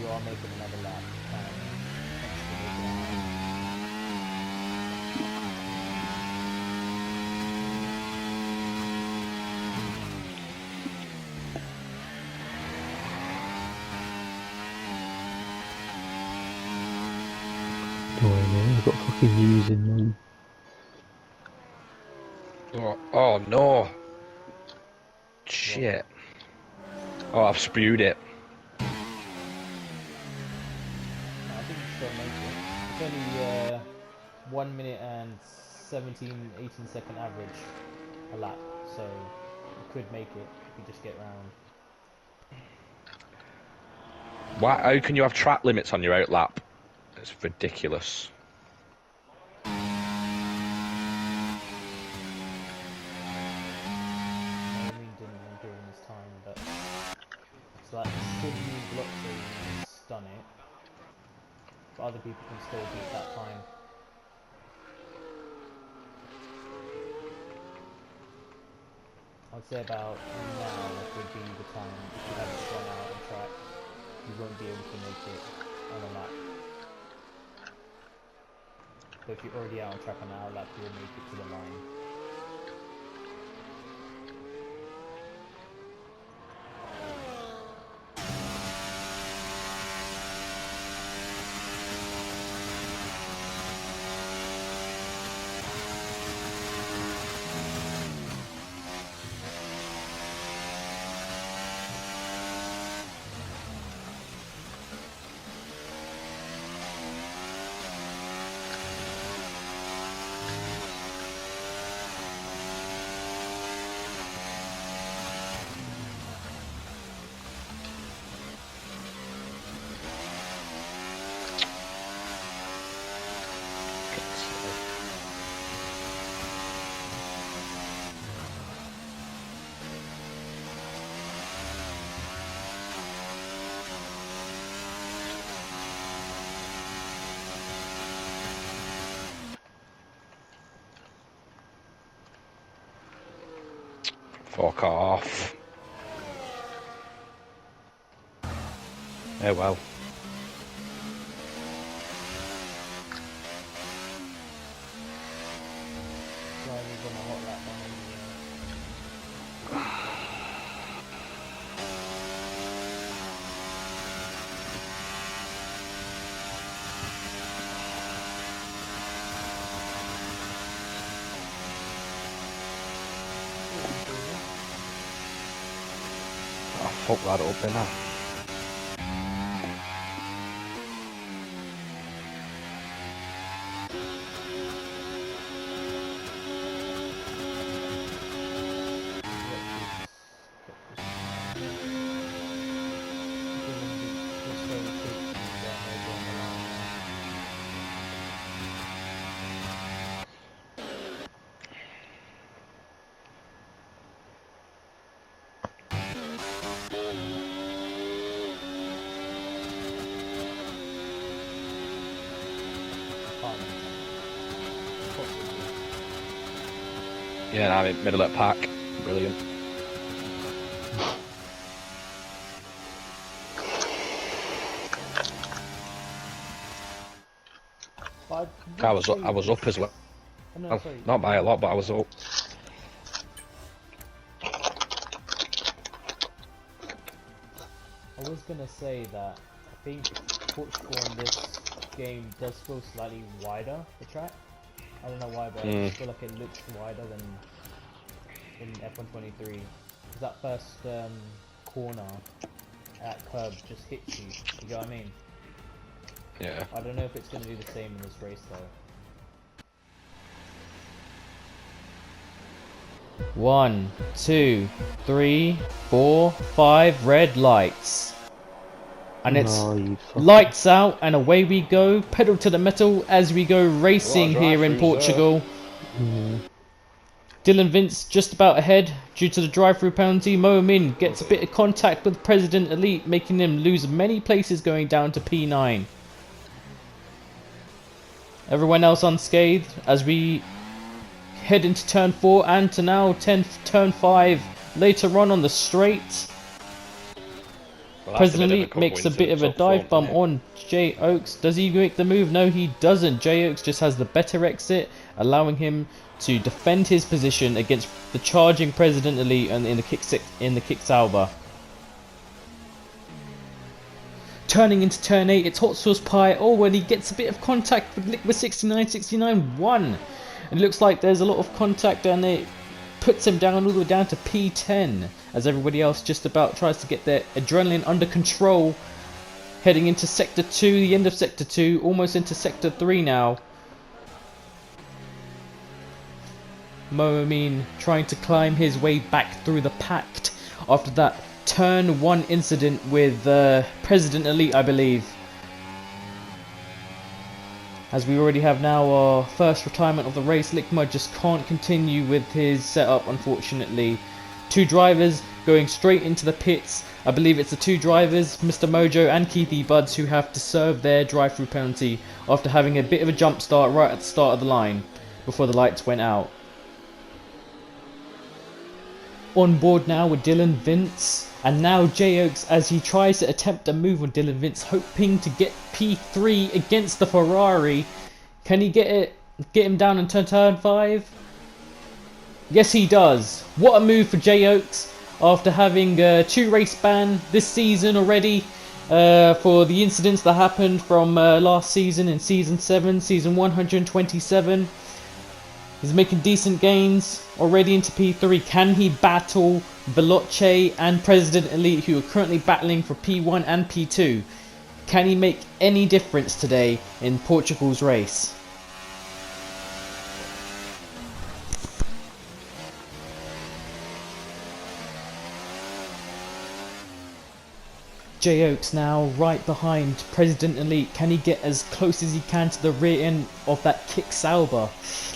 you are making another lap, Don't worry, mate, I've got fucking views in them. Oh no! Shit! Oh, I've spewed it. I think you still make it. It's only 1 minute and 18 second average a lap, so you could make it if you just get round. Why? How can you have track limits on your out lap? It's ridiculous. During this time, but it's like Sydney Blockchain has done it, but other people can still beat that time. I'd say about now would be the time if you haven't gone out on track, you won't be able to make it on a lap. But if you're already out on track on our lap, you'll make it to the line. Fuck off. Oh well. Drivers on a hot lap on I fucked that up, innit? Yeah, I'm in middle of the pack. Brilliant. I was up as well. Oh, no, Well, sorry. not by a lot, but I was up. I was gonna say that I think Portugal in this game does feel slightly wider, the track. I don't know why, but I feel like it looks wider than in F123. Because that first corner at curb just hits you, you know what I mean? Yeah. I don't know if it's going to do the same in this race though. 1, 2, 3, 4, 5 red lights. And it's lights out and away we go, pedal to the metal as we go racing here in Portugal. Dylan Vince just about ahead due to the drive-through penalty. Mo Min gets a bit of contact with President Elite, making him lose many places going down to P9. Everyone else unscathed as we head into turn 4 and to now turn 5 later on the straight. Well, that's President a Elite bit of a makes a into bit the of a top dive four, bomb on Jay Oaks. Does he make the move? No, he doesn't. Jay Oaks just has the better exit, allowing him to defend his position against the charging President Elite and in the kick salver. Turning into turn 8, it's Hot Sauce Pie. Oh, and he gets a bit of contact with Liquid 69 1. It looks like there's a lot of contact and it puts him down all the way down to P10 as everybody else just about tries to get their adrenaline under control. Heading into Sector 2, the end of Sector 2, almost into Sector 3 now. Mo Amin trying to climb his way back through the pack after that turn 1 incident with President Elite, I believe. As we already have now our first retirement of the race, Lickma just can't continue with his setup, unfortunately. 2 drivers going straight into the pits. I believe it's the 2 drivers, Mr. Mojo and Keithy Buds, who have to serve their drive-through penalty after having a bit of a jump start right at the start of the line before the lights went out. On board now with Dylan Vince, and now Jay Oaks as he tries to attempt a move on Dylan Vince, hoping to get P3 against the Ferrari. Can he get him down in turn 5? Yes, he does. What a move for Jay Oaks after having 2 race ban this season already for the incidents that happened from last season in season 7, season 127. He's making decent gains already into P3. Can he battle Veloce and President Elite, who are currently battling for P1 and P2? Can he make any difference today in Portugal's race? Jay Oaks now right behind President Elite. Can he get as close as he can to the rear end of that kick salver?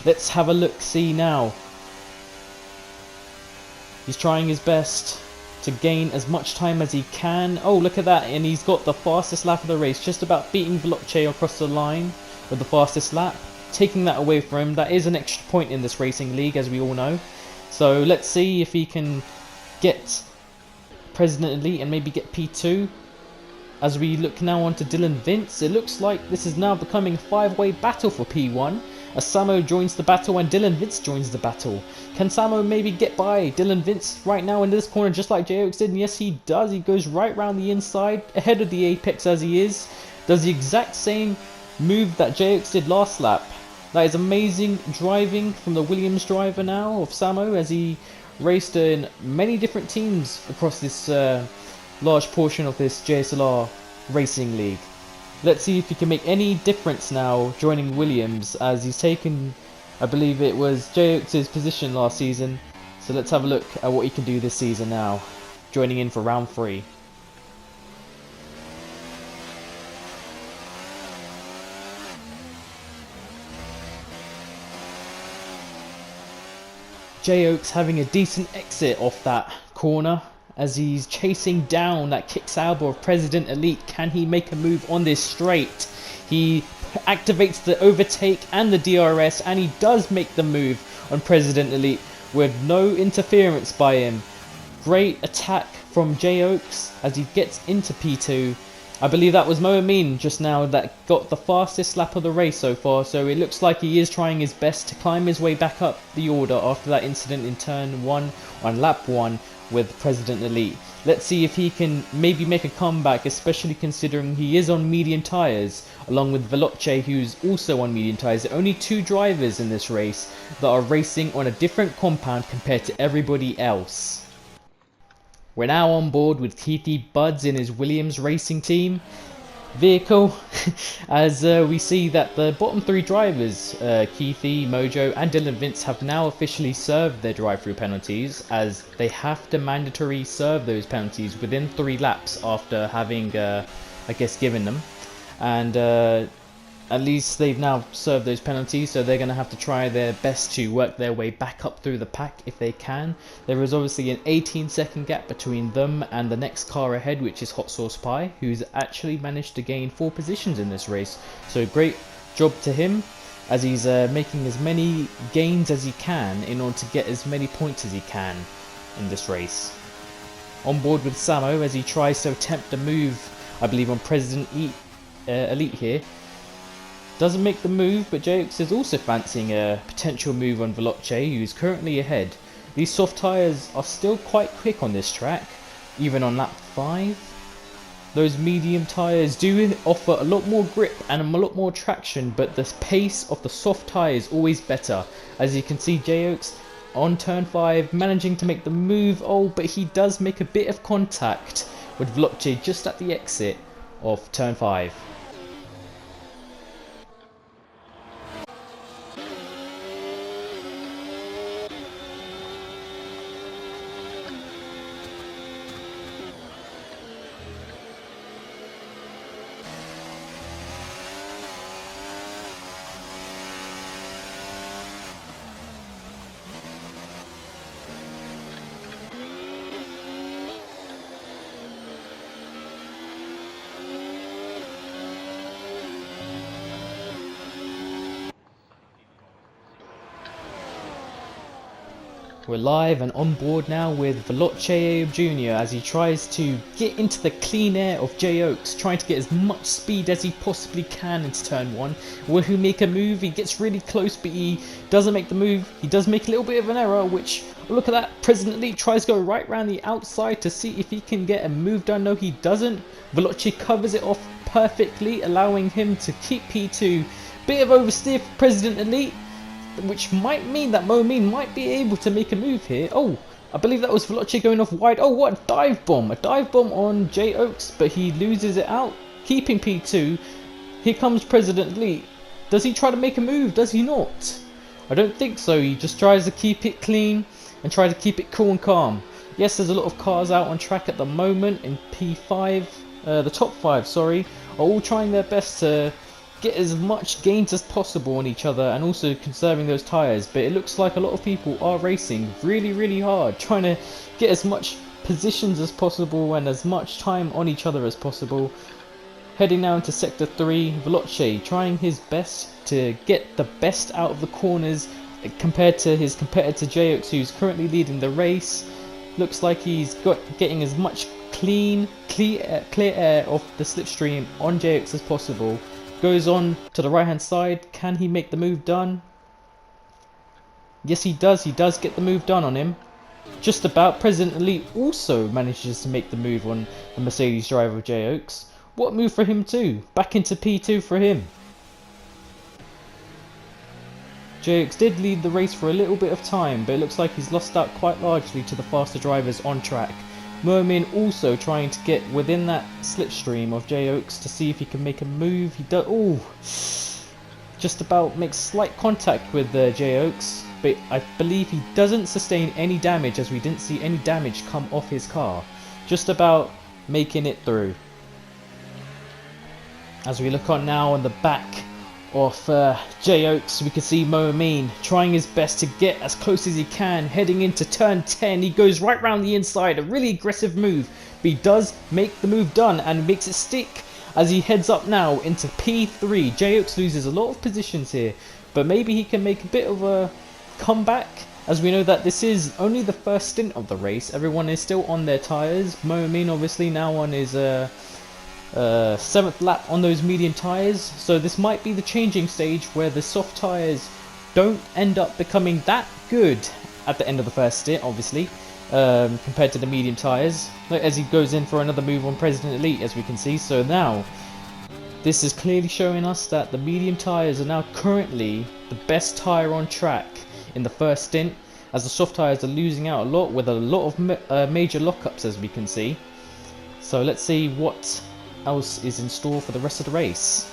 Let's have a look see now. He's trying his best to gain as much time as he can. Oh, look at that, and he's got the fastest lap of the race, just about beating Veloce across the line with the fastest lap, taking that away from him. That is an extra point in this racing league, as we all know. So let's see if he can get President Elite and maybe get P2. As we look now onto Dylan Vince, it looks like this is now becoming a 5-way battle for P1. As Samo joins the battle and Dylan Vince joins the battle. Can Samo maybe get by Dylan Vince right now in this corner just like Jay Oaks did? And yes, he does. He goes right round the inside, ahead of the apex as he is. Does the exact same move that Jay Oaks did last lap. That is amazing driving from the Williams driver now of Samo, as he raced in many different teams across this large portion of this JSLR racing league. Let's see if he can make any difference now joining Williams, as he's taken, I believe it was Jay Oaks' position last season. So let's have a look at what he can do this season now, joining in for round 3. Jay Oaks having a decent exit off that corner as he's chasing down that kick salvo of President Elite. Can he make a move on this straight? He activates the overtake and the DRS, and he does make the move on President Elite with no interference by him. Great attack from Jay Oaks as he gets into P2. I believe that was Mo Amin just now that got the fastest lap of the race so far, so it looks like he is trying his best to climb his way back up the order after that incident in turn 1 on lap 1 with President Elite. Let's see if he can maybe make a comeback, especially considering he is on medium tyres, along with Veloce, who's also on medium tyres. There are only 2 drivers in this race that are racing on a different compound compared to everybody else. We're now on board with Keithy Buds in his Williams racing team vehicle, as we see that the bottom 3 drivers, Keithy, Mojo and Dylan Vince, have now officially served their drive-through penalties, as they have to mandatory serve those penalties within 3 laps after having, I guess, given them. And at least they've now served those penalties, so they're going to have to try their best to work their way back up through the pack if they can. There is obviously an 18-second gap between them and the next car ahead, which is Hot Sauce Pie, who's actually managed to gain 4 positions in this race. So great job to him, as he's making as many gains as he can in order to get as many points as he can in this race. on board with Samo as he tries to attempt a move, I believe, on President Elite here. Doesn't make the move, but JX is also fancying a potential move on Veloce, who's currently ahead. These soft tyres are still quite quick on this track, even on lap 5. Those medium tyres do offer a lot more grip and a lot more traction, but the pace of the soft tyre is always better. As you can see, JX on turn 5 managing to make the move. Oh, but he does make a bit of contact with Veloce just at the exit of turn 5. We're live and on board now with Veloce Jr. as he tries to get into the clean air of J-Oaks, trying to get as much speed as he possibly can into turn 1. Will he make a move? He gets really close, but he doesn't make the move. He does make a little bit of an error, which, look at that, President Elite tries to go right round the outside to see if he can get a move done. No, he doesn't. Veloce covers it off perfectly, allowing him to keep P2. Bit of oversteer for President Elite, which might mean that Momin might be able to make a move here. Oh, I believe that was Veloce going off wide. Oh, what a dive bomb. A dive bomb on J-Oaks, but he loses it out, keeping P2. Here comes President Lee. Does he try to make a move? Does he not? I don't think so. He just tries to keep it clean and try to keep it cool and calm. Yes, there's a lot of cars out on track at the moment in P5. The top 5, sorry, are all trying their best to get as much gains as possible on each other and also conserving those tyres, but it looks like a lot of people are racing really hard, trying to get as much positions as possible and as much time on each other as possible. Heading now into sector 3, Veloce trying his best to get the best out of the corners compared to his competitor J-Oaks, who's currently leading the race. Looks like he's getting as much clear air off the slipstream on J-Oaks as possible. Goes on to the right hand side. Can he make the move done? Yes, he does. He does get the move done on him. Just about. President Elite also manages to make the move on the Mercedes driver of J-Oaks. What move for him too? Back into P2 for him. J-Oaks did lead the race for a little bit of time, but it looks like he's lost out quite largely to the faster drivers on track. Mermin also trying to get within that slipstream of J-Oaks to see if he can make a move. He does. Oh, just about makes slight contact with J-Oaks, but I believe he doesn't sustain any damage, as we didn't see any damage come off his car. Just about making it through. As we look on now on the back of J-Oaks, we can see Momin trying his best to get as close as he can. Heading into turn 10, he goes right round the inside, a really aggressive move, but he does make the move done and makes it stick as he heads up now into P3. J-Oaks loses a lot of positions here, but maybe he can make a bit of a comeback, as we know that this is only the first stint of the race. Everyone is still on their tyres. Momin obviously now on his 7th lap on those medium tyres, so this might be the changing stage where the soft tyres don't end up becoming that good at the end of the first stint, obviously, compared to the medium tyres, as he goes in for another move on President Elite, as we can see. So now this is clearly showing us that the medium tyres are now currently the best tyre on track in the first stint, as the soft tyres are losing out a lot with a lot of major lockups, as we can see. So let's see what else is in store for the rest of the race.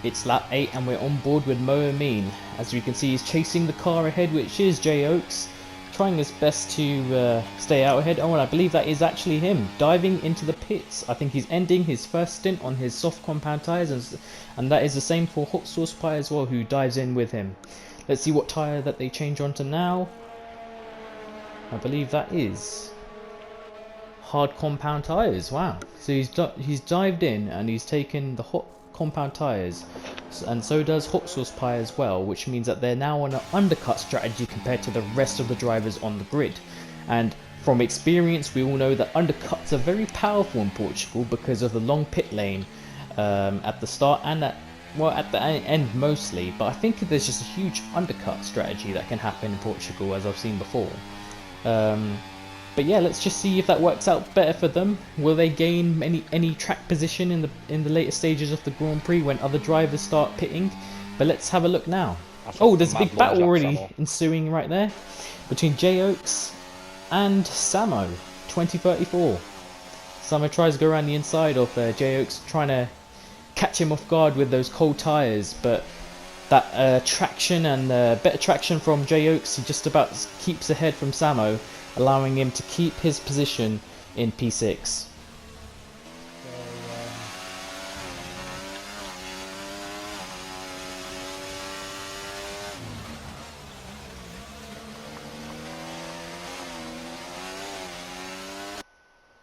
It's lap 8 and we're on board with Momin. As we can see, he's chasing the car ahead, which is J-Oaks, trying his best to stay out ahead. Oh, and I believe that is actually him diving into the pits. I think he's ending his first stint on his soft compound tyres, and that is the same for Hot Sauce Pie as well, who dives in with him. Let's see what tyre that they change onto now. I believe that is hard compound tyres. Wow. So he's dived in and he's taken the hot compound tyres, and so does Hot Sauce Pie as well, which means that they're now on an undercut strategy compared to the rest of the drivers on the grid. And from experience, we all know that undercuts are very powerful in Portugal because of the long pit lane at the start and at the end mostly. But I think there's just a huge undercut strategy that can happen in Portugal, as I've seen before. But yeah, let's just see if that works out better for them. Will they gain any track position in the later stages of the Grand Prix when other drivers start pitting? But let's have a look now. Oh, there's a big battle already ensuing right there between J Oaks and Samo, 2034. Samo tries to go around the inside of J Oaks, trying to catch him off guard with those cold tyres, but that traction and better traction from J Oaks, he just about keeps ahead from Samo, allowing him to keep his position in P6.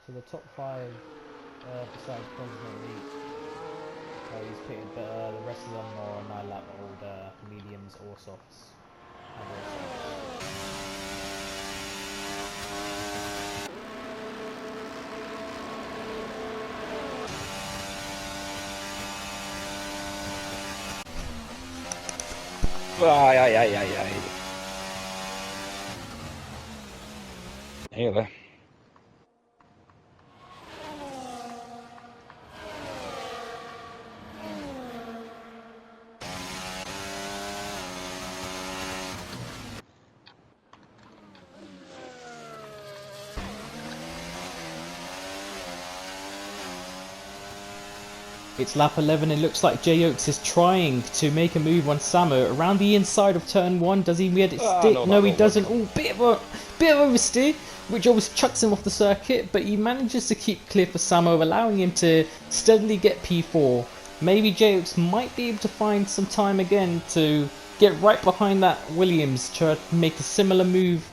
So the top 5, besides President he's pitted, but the rest of them are on my lap old mediums or softs. Ay. Here there. It's lap 11. It looks like J Oaks is trying to make a move on Samo around the inside of turn 1. Does he get it stick? No, he doesn't. Oh, bit of oversteer, which always chucks him off the circuit, but he manages to keep clear for Samo, allowing him to steadily get P4. Maybe J Oaks might be able to find some time again to get right behind that Williams, try to make a similar move,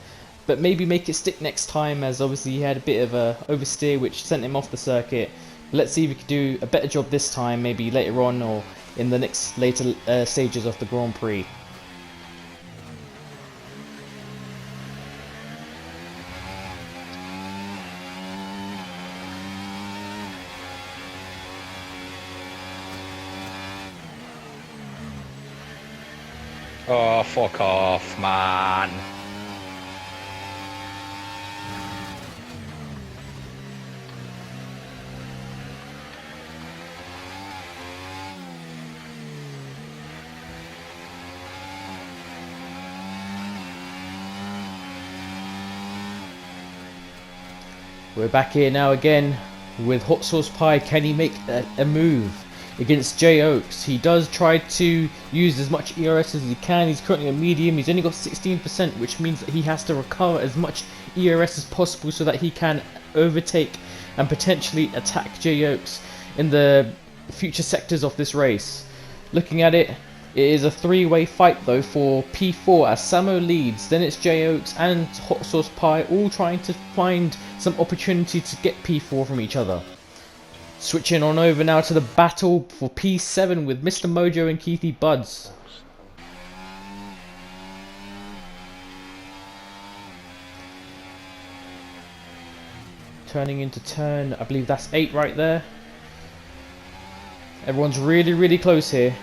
but maybe make it stick next time, as obviously he had a bit of a oversteer which sent him off the circuit. Let's see if we can do a better job this time, maybe later on or in the next later stages of the Grand Prix. Oh, fuck off, man. We're back here now again with Hot Sauce Pie. Can he make a move against J Oaks? He does try to use as much ERS as he can. He's currently a medium. He's only got 16%, which means that he has to recover as much ERS as possible so that he can overtake and potentially attack J Oaks in the future sectors of this race. Looking at it, it is a three-way fight though for P4 as Samo leads, then it's J Oaks and Hot Sauce Pie all trying to find some opportunity to get P4 from each other. Switching on over now to the battle for P7 with Mr. Mojo and Keithy Buds. Turning into turn, I believe that's 8 right there. Everyone's really close here,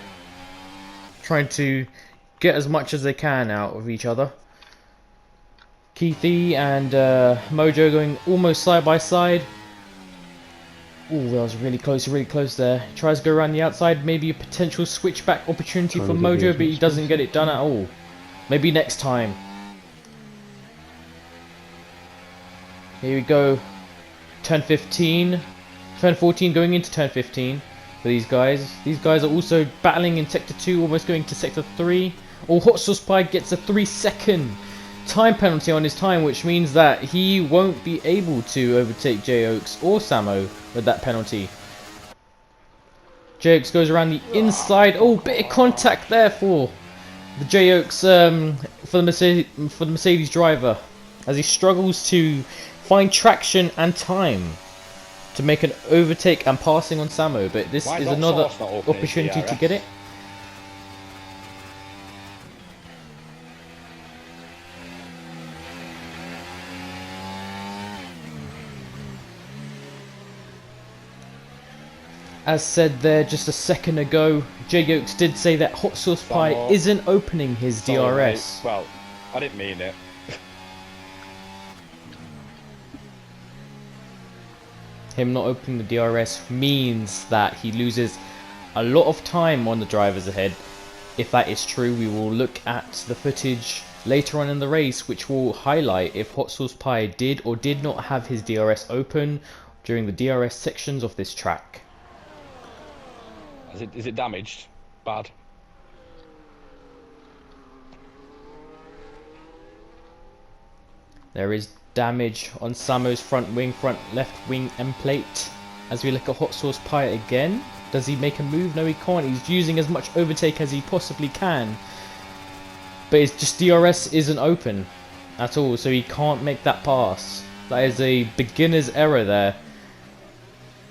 trying to get as much as they can out of each other. Keithy and Mojo going almost side by side. Ooh, that was really close there. Tries to go around the outside, maybe a potential switchback opportunity for Mojo, but he doesn't get it done at all. Maybe next time. Here we go. Turn 15. Turn 14 going into turn 15 for these guys. These guys are also battling in Sector 2, almost going to Sector 3. Oh, Hot Sauce Pie gets a 3-second time penalty on his time, which means that he won't be able to overtake J Oaks or Samo with that penalty. J Oaks goes around the inside. Oh, bit of contact there for the J Oaks for the Mercedes driver, as he struggles to find traction and time to make an overtake and passing on Samo, but this Why is not another Sauce not opening his opportunity to DRS? get it. As said there just a second ago, J Oaks did say that Hot Sauce Pie Samo. isn't opening his Sorry, DRS. mate. Well, I didn't mean it. Him not opening the DRS means that he loses a lot of time on the drivers ahead. If that is true, we will look at the footage later on in the race, which will highlight if Hot Sauce Pie did or did not have his DRS open during the DRS sections of this track. Is it damaged? Bad. There is damage on Samo's front left wing end plate. As we look at Hot Sauce Pie again, does he make a move? No, he can't. He's using as much overtake as he possibly can, but it's just DRS isn't open at all, so he can't make that pass. That is a beginner's error there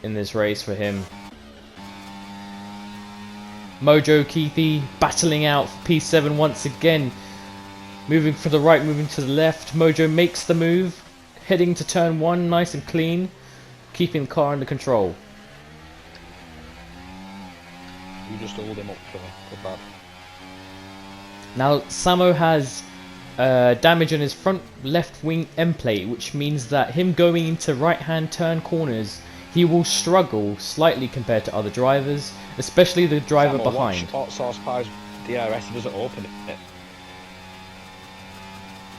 in this race for him. Mojo Keithy battling out for P7 once again. Moving to the right, moving to the left. Mojo makes the move. Heading to turn 1, nice and clean. Keeping the car under control. You just hold him up for bad. Now, Samo has damage on his front left wing end plate, which means that him going into right-hand turn corners, he will struggle slightly compared to other drivers, especially the driver Samo, behind. Hot Sauce Pie's DRS, he doesn't open it.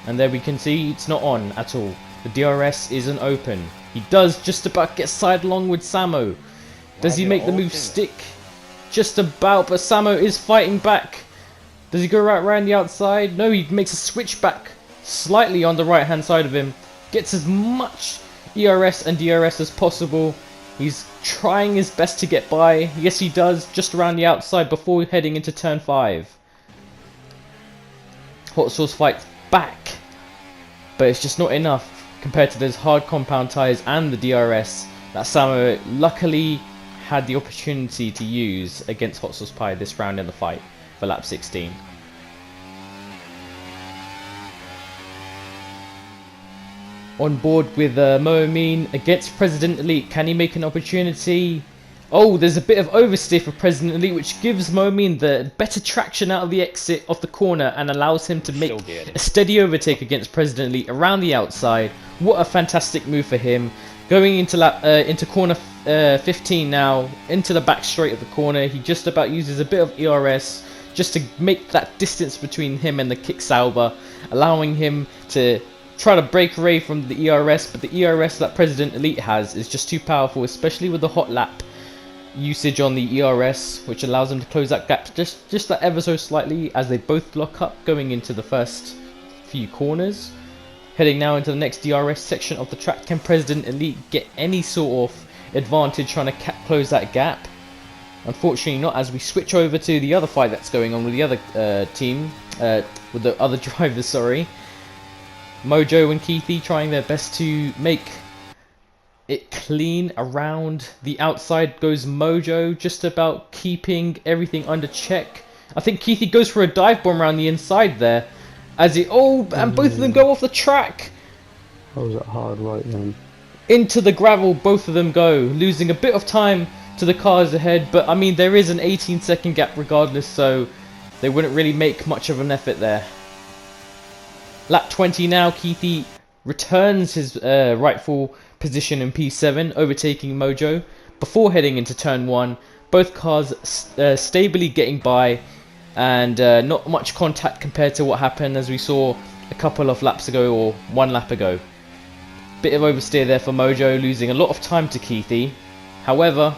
And there we can see it's not on at all. The DRS isn't open. He does just about get sidelong with Samo. Does he make the move stick? Just about, but Samo is fighting back. Does he go right around the outside? No, he makes a switch back slightly on the right hand side of him. Gets as much ERS and DRS as possible. He's trying his best to get by. Yes, he does, just around the outside before heading into turn 5. Hot Sauce fights back, but it's just not enough compared to those hard compound tyres and the DRS that Samo luckily had the opportunity to use against Hot Sauce Pie this round in the fight for lap 16. On board with Moamin against President Elite. Can he make an opportunity? Oh, there's a bit of oversteer for President Elite, which gives Moamin the better traction out of the exit of the corner and allows him to make a steady overtake against President Elite around the outside. What a fantastic move for him. Going into corner 15 now, into the back straight of the corner. He just about uses a bit of ERS just to make that distance between him and the kick Sauber, allowing him to try to break away from the ERS, but the ERS that President Elite has is just too powerful, especially with the hot lap usage on the ERS, which allows them to close that gap just that ever so slightly as they both lock up going into the first few corners. Heading now into the next DRS section of the track. Can President Elite get any sort of advantage trying to close that gap? Unfortunately not, as we switch over to the other fight that's going on with the other team, with the other drivers, sorry. Mojo and Keithy trying their best to make it clean around the outside. Goes Mojo, just about keeping everything under check. I think Keithy goes for a dive bomb around the inside there. As it and both of them go off the track. That was a hard right then. Into the gravel, both of them go, losing a bit of time to the cars ahead. But I mean, there is an 18-second gap regardless, so they wouldn't really make much of an effort there. Lap 20 now, Keithy returns his rightful position in P7, overtaking Mojo before heading into turn 1. Both cars stably getting by, and not much contact compared to what happened as we saw a couple of laps ago, or 1 lap ago. Bit of oversteer there for Mojo, losing a lot of time to Keithy. However,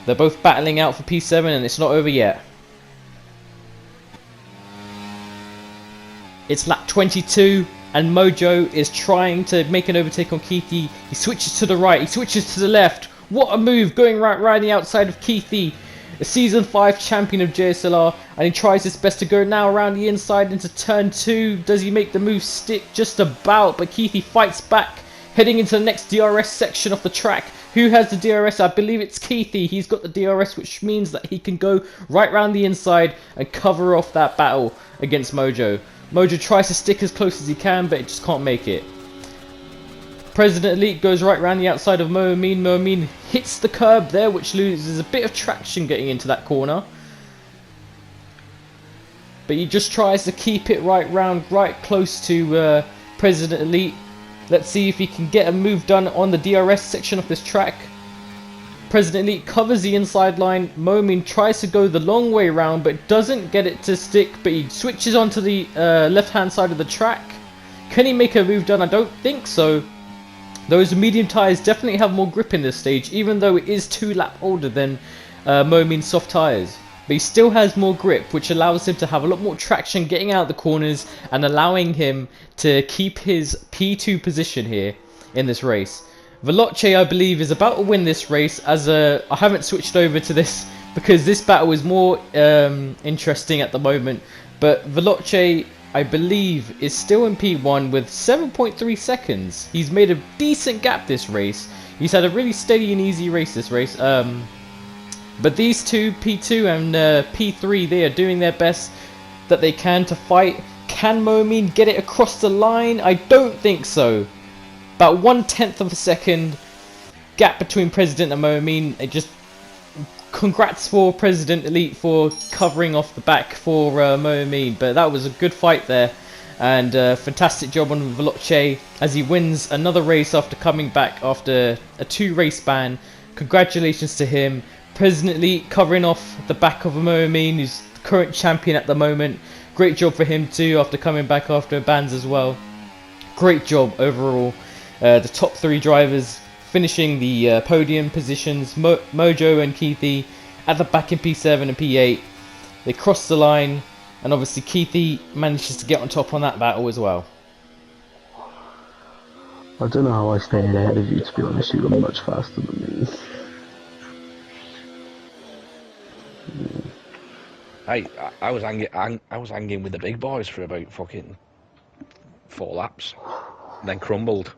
they're both battling out for P7 and it's not over yet. It's lap 22 and Mojo is trying to make an overtake on Keithy. He switches to the right, he switches to the left. What a move, going right around the outside of Keithy. a Season 5 champion of JSLR, and he tries his best to go now around the inside into turn 2. Does he make the move stick? Just about, but Keithy fights back, heading into the next DRS section of the track. Who has the DRS? I believe it's Keithy. He's got the DRS, which means that he can go right round the inside and cover off that battle against Mojo. Mojo tries to stick as close as he can, but it just can't make it. President Elite goes right round the outside of Moamin. Moamin hits the curb there, which loses a bit of traction getting into that corner. But he just tries to keep it right close to President Elite. Let's see if he can get a move done on the DRS section of this track. President Elite covers the inside line. Moamin tries to go the long way round, but doesn't get it to stick. But he switches onto the left-hand side of the track. Can he make a move done? I don't think so. Those medium tyres definitely have more grip in this stage, even though it is 2 laps older than Moamin's soft tyres. But he still has more grip, which allows him to have a lot more traction getting out the corners and allowing him to keep his P2 position here in this race. Veloce, I believe, is about to win this race, as I haven't switched over to this because this battle is more interesting at the moment. But Veloce, I believe, is still in P1 with 7.3 seconds. He's made a decent gap this race. He's had a really steady and easy race this race. But these two, P2 and P3, they are doing their best that they can to fight. Can Moamin get it across the line? I don't think so. About 1/10 of a second gap between President and Moamin. It just congrats for President Elite for covering off the back for Moamin. But that was a good fight there. And fantastic job on Veloce as he wins another race after coming back after a 2-race ban. Congratulations to him. President Elite covering off the back of Moamin, who's the current champion at the moment. Great job for him too after coming back after bans as well. Great job overall. The top 3 drivers finishing the podium positions. Mojo and Keithy at the back in P7 and P8. They cross the line, and obviously Keithy manages to get on top on that battle as well. I don't know how I stayed ahead of you, to be honest. You were much faster than me. I was hanging with the big boys for about fucking 4 laps, then crumbled.